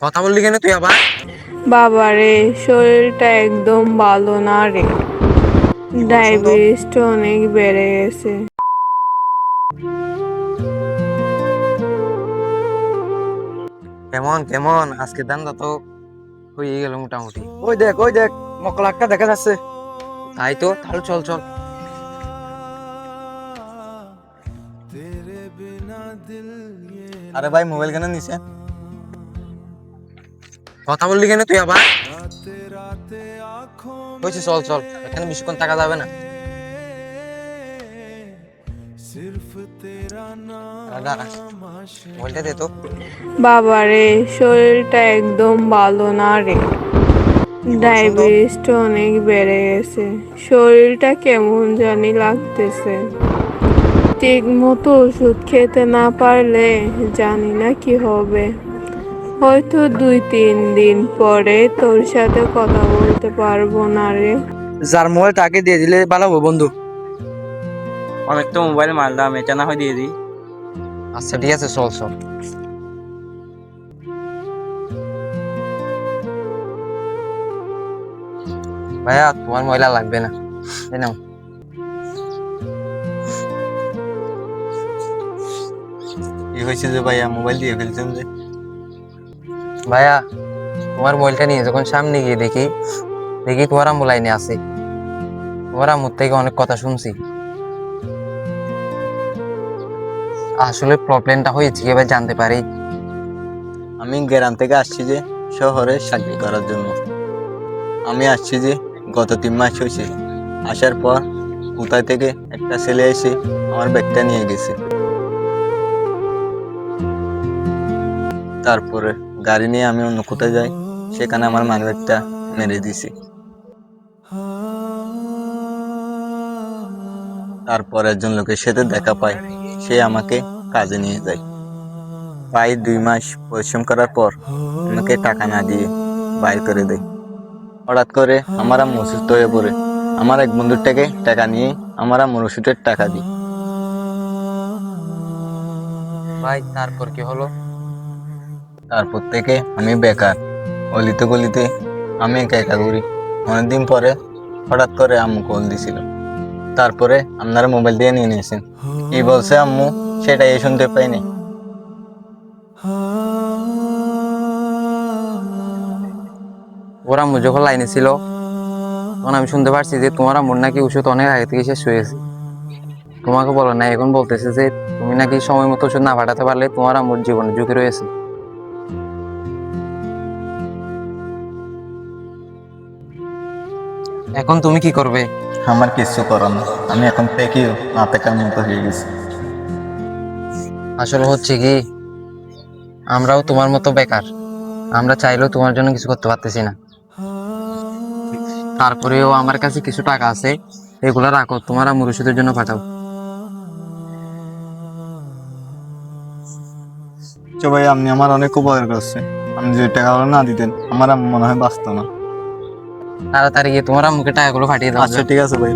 কথা বললি কেন তুই আবার? বাবারে, শরীরটা একদম ভালো না রে। কি বলছো তো? ডায়াবেটিসটা অনেক বেড়ে গেছে। কেমন কেমন আজকে ধান্দা তো হয়ে গেল মোটামুটি। ওই দেখ মকলাক্কা দেখা যাচ্ছে। তাই তো, তাহলে চল চল। আরে ভাই মোবাইল কেন নিছে? কথা বললি কেন তুই আবার? বলছি চল চল, এখানে বেশিক্ষণ থাকা যাবে না। দাঁড়া, মোবাইলটা দে তো। বাবারে, শরীরটা একদম ভালো না রে। কি বলছো তো? ডায়াবেটিসটা অনেক বেড়ে গেছে। শরীরটা কেমন জানি লাগতেছে। ঠিক মতো ওষুধ খেতে না পারলে জানি না কি হবে। হয়তো 2-3 দিন পরে তোর সাথে কথা বলতে পারবো না রে। যার মোবাইল তাকে দিয়ে দিলে ভালো হবে বন্ধু। অনেক তো মোবাইল মারলাম, এটা না হয় দিয়ে দিই। আচ্ছা ঠিক আছে, চল চল। ভাইয়া তোমার ময়লা লাগবে না, এই নাও। কি হয়েছে যে ভাইয়া মোবাইল দিয়ে ফেলছেন যে? ভাইয়া তোমার মোবাইলটা নিয়ে যখন সামনে গিয়ে দেখি দেখি তোমার আম্মু লাইনে আছে। তোমার আম্মুর থেকে অনেক কথা শুনছি। আসলে প্রবলেমটা হয়েছে কি এবার জানতে পারি? আমি গ্রাম থেকে আসছি যে শহরে চাকরি করার জন্য। আমি আসছি যে গত 3 মাস হয়েছে। আসার পর কোথায় থেকে একটা ছেলে এসে আমার ব্যাগটা নিয়ে গেছে। তারপরে গাড়ি নিয়ে আমি অন্য কোথায় যাই, সেখানে আমার মানিব্যাগটা মেরে দিছি। তারপর একজন লোকের সাথে দেখা পাই, সে আমাকে কাজে নিয়ে যায়। প্রায় 2 মাস পরিশ্রম করার পর আমাকে টাকা না দিয়ে বাইর করে দেয়। হঠাৎ করে আমার আম্মু অসুস্থ হয়ে পড়ে। আমার এক বন্ধুর থেকে টাকা নিয়ে আমার আম্মুর ওষুধের টাকা দিই। ভাই তারপর কি হলো? তারপর থেকে আমি বেকার, অলিতে গলিতে আমি একা একা ঘুরি। অনেকদিন পরে হঠাৎ করে আম্মু কল দিছিল। তারপরে আপনারা মোবাইল দিয়ে নিয়ে নিয়েছেন। কি বলছে আম্মু সেটাই শুনতে পাইনি। ওর আম্মু যখন লাইনে ছিল তখন আমি শুনতে পারছি যে তোমার আম্মুর নাকি ওষুধ অনেক আগে থেকে শেষ হয়েছে। তোমাকে বলো না, এখন বলতেছে যে তুমি নাকি সময় মতো ওষুধ না পাঠাতে পারলে তোমার আম্মুর জীবনে ঝুঁকি রয়েছে। এখন তুমি কি করবে? আমার কিছু করার না, আমি এখন থেকেও না থাকার মতো হয়ে গেছি। আসলে হচ্ছে কি, আমরাও তোমার মতো বেকার। আমরা চাইলেও তোমার জন্য কিছু করতে পারতেছি না। তারপরেও আমার কাছে কিছু টাকা আছে, এগুলো রাখো, তোমার আম্মুর ওষুধের জন্য পাঠাও। তো ভাই আপনি আমার অনেক উপকার করছেন। আপনি যদি টাকাগুলো না দিতেন আমার আম্মু মনে হয় বাঁচতো না। তাড়াতাড়ি গিয়ে তোমার আম্মুকে টাকাগুলো পাঠিয়ে দাও। আচ্ছা ঠিক আছে ভাই।